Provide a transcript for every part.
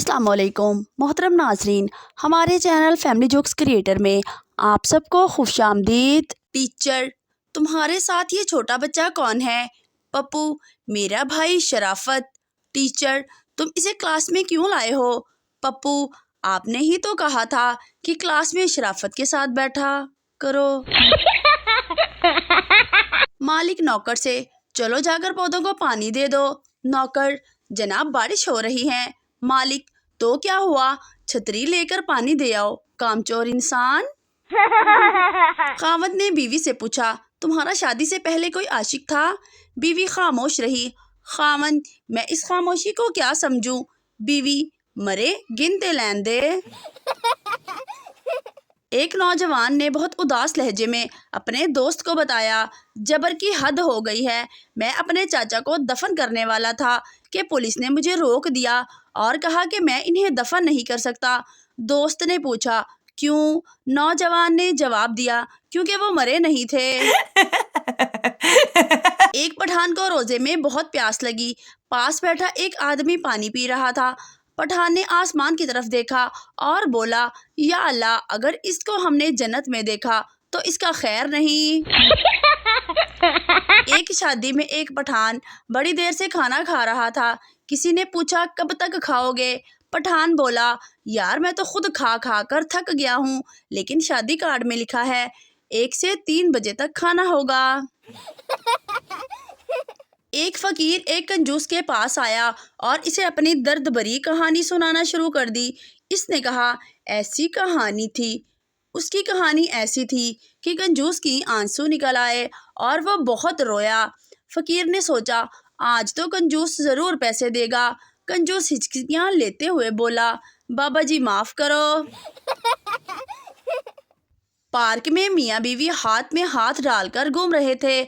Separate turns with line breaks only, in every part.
अस्सलाम वालेकुम मोहतरम नाजरीन, हमारे चैनल फैमिली जोक्स क्रिएटर में आप सबको खुशामदीद। टीचर, तुम्हारे साथ ये छोटा बच्चा कौन है? पप्पू, मेरा भाई शराफत। टीचर, तुम इसे क्लास में क्यों लाए हो? पप्पू, आपने ही तो कहा था कि क्लास में शराफत के साथ बैठा करो। मालिक नौकर से, चलो जाकर पौधों को पानी दे दो। नौकर, जनाब बारिश हो रही है। मालिक, तो क्या हुआ, छतरी लेकर पानी दे आओ, कामचोर इंसान। खावंद ने बीवी से पूछा, तुम्हारा शादी से पहले कोई आशिक था? बीवी खामोश रही। खावंद, मैं इस खामोशी को क्या समझूं? बीवी, मरे गिनते लैन दे। एक नौजवान ने बहुत उदास लहजे में अपने दोस्त को बताया, जबर की हद हो गई है। मैं अपने चाचा को दफन करने वाला था कि पुलिस ने मुझे रोक दिया और कहा कि मैं इन्हें दफन नहीं कर सकता। दोस्त ने पूछा, क्यों? नौजवान ने जवाब दिया, क्योंकि वो मरे नहीं थे। एक पठान को रोजे में बहुत प्यास लगी। पास बैठा एक आदमी पानी पी रहा था। पठान ने आसमान की तरफ देखा और बोला, या अल्लाह, अगर इसको हमने जन्नत में देखा तो इसका खैर नहीं। एक शादी में एक पठान बड़ी देर से खाना खा रहा था। किसी ने पूछा, कब तक खाओगे? पठान बोला, यार मैं तो खुद खा खा कर थक गया हूँ, लेकिन शादी कार्ड में लिखा है 1 से 3 बजे तक खाना होगा। एक फकीर एक कंजूस के पास आया और इसे अपनी दर्द भरी कहानी सुनाना शुरू कर दी। इसने कहा, ऐसी कहानी थी। उसकी कहानी ऐसी थी कि कंजूस की आंसू निकल आए और वह बहुत रोया। फकीर ने सोचा, आज तो कंजूस ज़रूर पैसे देगा। कंजूस हिचकियाँ लेते हुए बोला, बाबा जी माफ़ करो। पार्क में मियाँ बीवी हाथ में हाथ डालकर घूम रहे थे।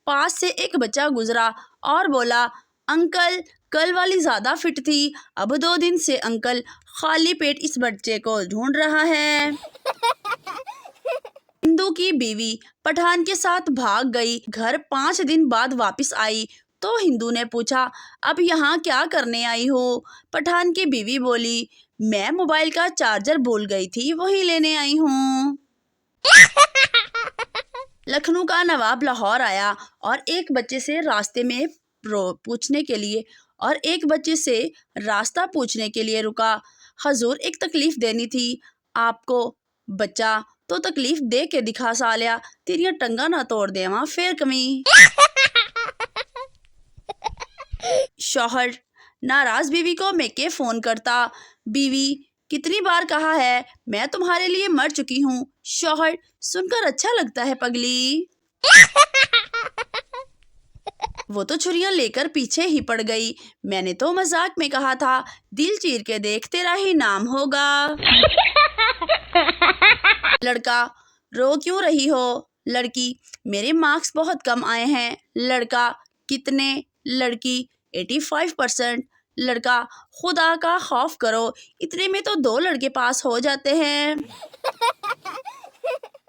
पास से एक बच्चा गुजरा और बोला, अंकल, कल वाली ज़्यादा फिट थी। अब 2 दिन से अंकल खाली पेट इस बच्चे को ढूंढ रहा है। हिंदू की बीवी पठान के साथ भाग गई। घर 5 दिन बाद वापस आई तो हिंदू ने पूछा, अब यहाँ क्या करने आई हो? पठान की बीवी बोली, मैं मोबाइल का चार्जर भूल गई थी, वही लेने आई हूँ। लखनऊ का नवाब लाहौर आया और एक बच्चे से रास्ता पूछने के लिए रुका। हजूर, एक तकलीफ देनी थी आपको। बच्चा, तो तकलीफ दे के दिखा सालिया, तेरिया टंगा ना तोड़ देवा फिर कमी। शौहर नाराज बीवी को मैके फोन करता। बीवी, कितनी बार कहा है मैं तुम्हारे लिए मर चुकी हूँ। शौहर, सुनकर अच्छा लगता है पगली। वो तो छुरियां लेकर पीछे ही पड़ गई। मैंने तो मजाक में कहा था, दिल चीर के देख, तेरा ही नाम होगा। लड़का, रो क्यों रही हो? लड़की, मेरे मार्क्स बहुत कम आए हैं। लड़का, कितने? लड़की, 85%। लड़का, खुदा का खौफ करो, इतने में तो 2 लड़के पास हो जाते हैं।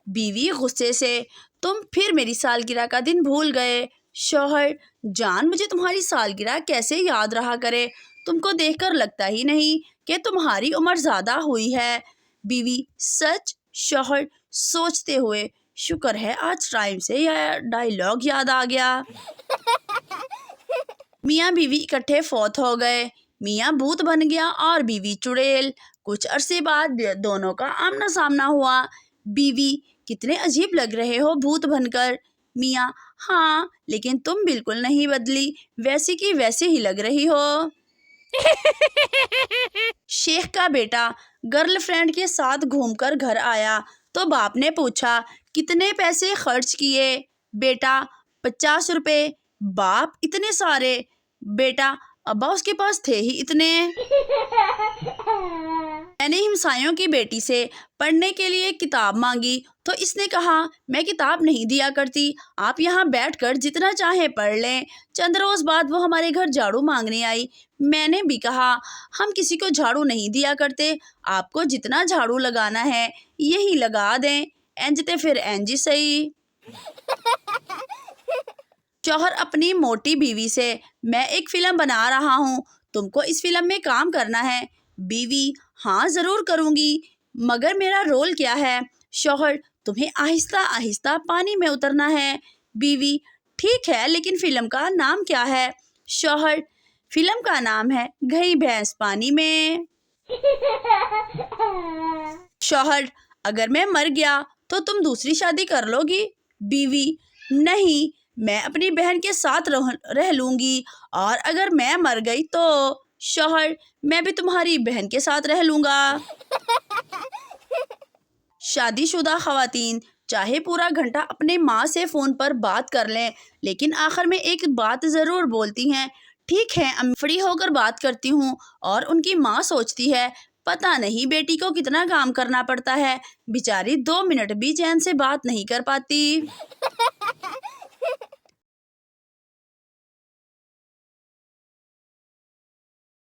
बीवी गुस्से से, तुम फिर मेरी सालगिरह का दिन भूल गए। शौहर, जान मुझे तुम्हारी सालगिरह कैसे याद रहा करे, तुमको देखकर लगता ही नहीं कि तुम्हारी उम्र ज़्यादा हुई है। बीवी, सच? शौहर सोचते हुए, शुक्र है आज टाइम से यह डायलॉग याद आ गया। मियाँ बीवी इकट्ठे फौत हो गए। मियाँ भूत बन गया और बीवी चुड़ैल। कुछ अरसे बाद दोनों का आमना सामना हुआ। बीवी, कितने अजीब लग रहे हो भूत बनकर। मियाँ, हाँ, लेकिन तुम बिल्कुल नहीं बदली, वैसी की वैसी ही लग रही हो। शेख का बेटा गर्लफ्रेंड के साथ घूमकर घर आया तो बाप ने पूछा, कितने पैसे खर्च किए? बेटा, 50 रुपए। बाप, इतने सारे? बेटा, अब्बा उसके पास थे ही इतने। मैंने हिमसायों की बेटी से पढ़ने के लिए किताब मांगी तो इसने कहा, मैं किताब नहीं दिया करती, आप यहाँ बैठकर जितना चाहे पढ़ लें। चंद रोज बाद वो हमारे घर झाड़ू मांगने आई। मैंने भी कहा, हम किसी को झाड़ू नहीं दिया करते, आपको जितना झाड़ू लगाना है यही लगा दें, एंजते फिर एंजी सही। शौहर अपनी मोटी बीवी से, मैं एक फिल्म बना रहा हूँ, तुमको इस फिल्म में काम करना है। بیوی: ہاں ضرور کروں گی، مگر میرا رول کیا ہے؟ شوہر: تمہیں آہستہ آہستہ پانی میں اترنا ہے۔ بیوی: ٹھیک ہے، لیکن فلم کا نام کیا ہے؟ شوہر: فلم کا نام ہے گئی بھینس پانی میں۔ شوہر: اگر میں مر گیا تو تم دوسری شادی کر لو گی؟ بیوی: نہیں، میں اپنی بہن کے ساتھ رہ لوں گی، اور اگر میں مر گئی تو؟ شوہر: میں بھی تمہاری بہن کے ساتھ رہ لوں گا۔ شادی شدہ خواتین چاہے پورا گھنٹہ اپنے ماں سے فون پر بات کر لیں، لیکن آخر میں ایک بات ضرور بولتی ہیں: ٹھیک ہے امی، فری ہو کر بات کرتی ہوں۔ اور ان کی ماں سوچتی ہے، پتہ نہیں بیٹی کو کتنا کام کرنا پڑتا ہے، بیچاری 2 منٹ بھی چین سے بات نہیں کر پاتی۔